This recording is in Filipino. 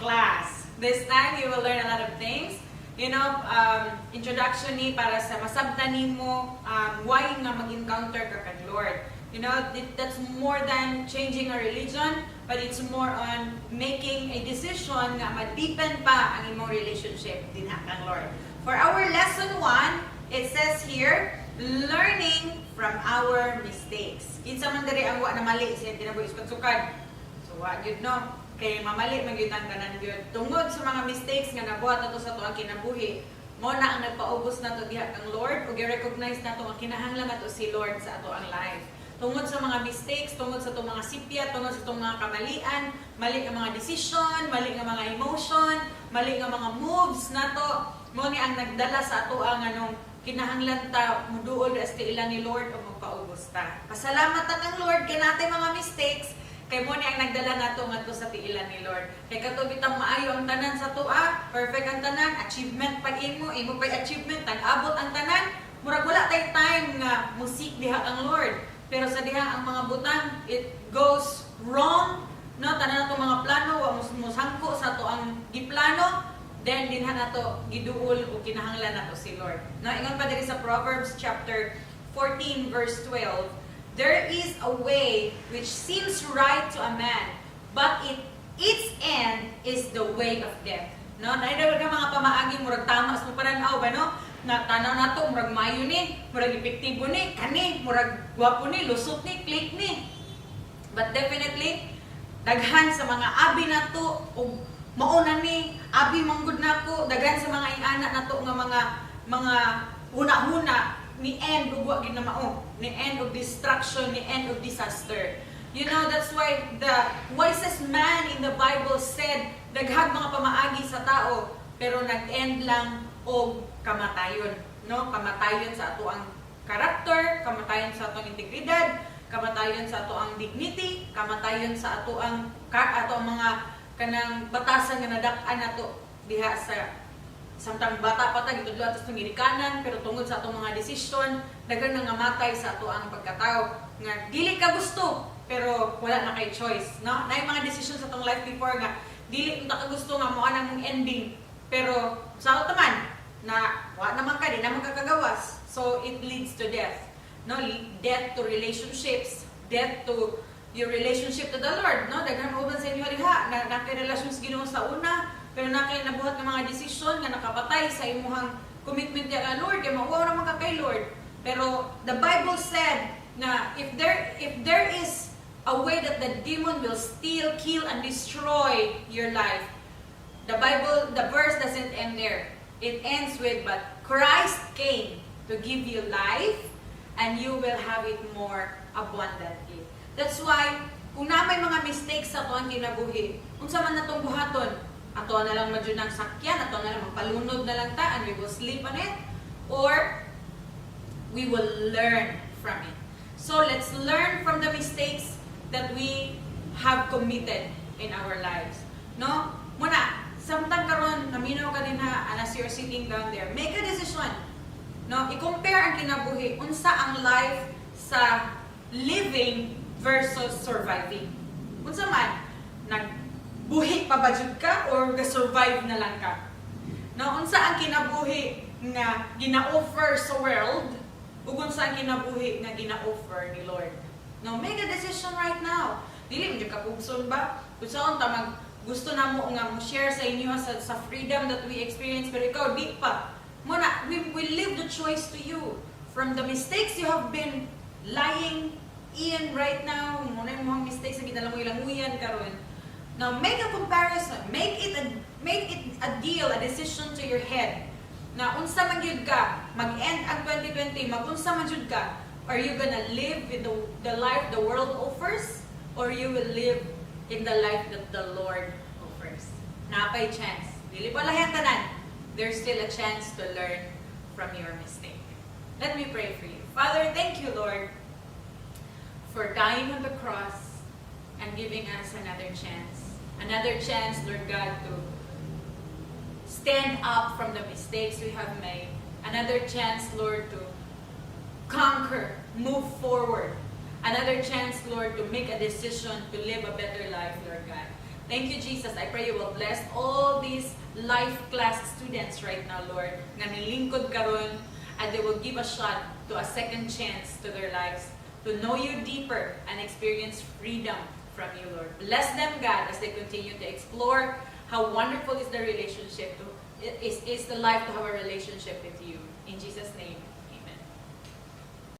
class. This time, you will learn a lot of things. You know, introduction ni para sa masabtan nimo why nga mag-encounter ka kag Lord. You know, that's more than changing a religion, but it's more on making a decision nga ma-deepen pa ang imong relationship dinha kang Lord. For our lesson 1, it says here, learning from our mistakes. Kinsa man diri ang wa na mali sa tinabuhi sukad. So wa gyud no, kay mamali man gyud ang tanan gyud. Tungod sa mga mistakes nga nabuhat nato sa tuang kinabuhi, mo na ang nagpaubos nato diha kang Lord ug i-recognize nato nga kinahanglan nato si Lord sa ato ang life. Tungod sa mga mistakes, tungod sa itong mga sipya, tungod sa itong mga kamalian, mali nga mga decision, mali nga mga emotion, mali nga mga moves nato, mo ni ang nagdala sa ato ang anong kinahanglan ta muduol sa ilang ni Lord o magpaubos ta. Pasalamat ta kang Lord kay natay mga mistakes, kay mo ni ang nagdala nato ngadto sa tiilan ni Lord. Kay kato bitang maayo ang tanan sa tua, perfect ang tanan, achievement pag imo pay achievement, tag-abot ang tanan, murag wala tay time nga musik diha ang Lord. Pero sa diha ang mga butang, it goes wrong, no? Tanan nato mga plano, wa musangko sa to ang giplano, then dinha nato giduol o kinahanglan nato si Lord. No, ingon pa diri sa Proverbs chapter 14 verse 12, there is a way which seems right to a man, but its end is the way of death. No, naidawag ka mga pamaagi murag tama sa pananaw ba no? Na tanaw nato murag mayo ni, murag epektibo ni, kani murag gwapo ni, lusot ni, click ni. But definitely daghan sa mga abi nato o mauna ni, abi manggod nako, daghan sa mga ingana nato nga mga una-una ni end ug wa gid na mao, ni end of destruction, ni end of disaster. You know, that's why the wisest man in the Bible said, daghang mga pamaagi sa tao, pero nag-end lang og kamatayon, no? Kamatayon sa ato ang karakter, kamatayon sa ato ang integridad, kamatayon sa ato ang dignity, kamatayon sa ato ang mga kanang batasan nga nadak-an nato diha sa samtang bata pa ta gitudlo ato sa ngirikanan, pero tungod sa atong mga desisyon, daghan nga matay sa ato ang pagkatao nga dili ka gusto, pero wala na kay choice, no? Nay mga decision sa atong life before nga dili unta ka gusto nga mao nang ending, pero sa ato man na wa naman ka, di naman kakagawas. So, it leads to death. No? Death to relationships, death to your relationship to the Lord. No? Daghang mauban sa inyo diha, na nakirelasyon sa Ginoo sa una, pero nabuhat ng mga desisyon nga nakapatay sa imuhang commitment niya ka Lord, kaya mauwaw naman ka kay Lord. Pero the Bible said na if there is a way that the demon will steal, kill, and destroy your life, the verse doesn't end there. It ends with, but Christ came to give you life and you will have it more abundantly. That's why, kung na may mga mistakes sa ato ang kinabuhi, unsa man natong buhaton, ato na lang madyo ng sakyan, ato na lang magpalunod na lang ta, and we will sleep on it, or we will learn from it. So, let's learn from the mistakes that we have committed in our lives. No? Muna, samtang karon naminaw ka din ha, as you're sitting down there, make a decision. No, i-compare ang kinabuhi unsa ang life sa living versus surviving. Unsa man nagbuhi pa ba jud ka or ga-survive na lang ka? No, unsa ang kinabuhi nga gina-offer sa world ug unsa ang kinabuhi nga gina-offer ni Lord? No, make a decision right now. Dili mo jud ka pugson ba? Unsaon ta gusto na mo nga mo-share sa inyo sa freedom that we experience, pero ikaw di pa. Muna, we leave the choice to you. From the mistakes you have been lying in right now, muna yung mga mistakes na ginalang mo ilanguyan karon. Now, make a comparison. Make it a deal, a decision to your head. Na unsa man gyud ka, mag-end ang 2020, mag-unsa man gyud ka, are you gonna live with the life the world offers, or you will live in the life that the Lord offers? Napay chance. Dili pa lahat tanan. There's still a chance to learn from your mistake. Let me pray for you. Father, thank you, Lord, for dying on the cross and giving us another chance. Another chance, Lord God, to stand up from the mistakes we have made. Another chance, Lord, to conquer, move forward. Another chance, Lord, to make a decision to live a better life, Lord God. Thank you, Jesus. I pray you will bless all these life class students right now, Lord, nga nilingkod karon, and they will give a shot to a second chance to their lives, to know you deeper and experience freedom from you, Lord. Bless them, God, as they continue to explore how wonderful is the relationship, is the life to have a relationship with you. In Jesus' name.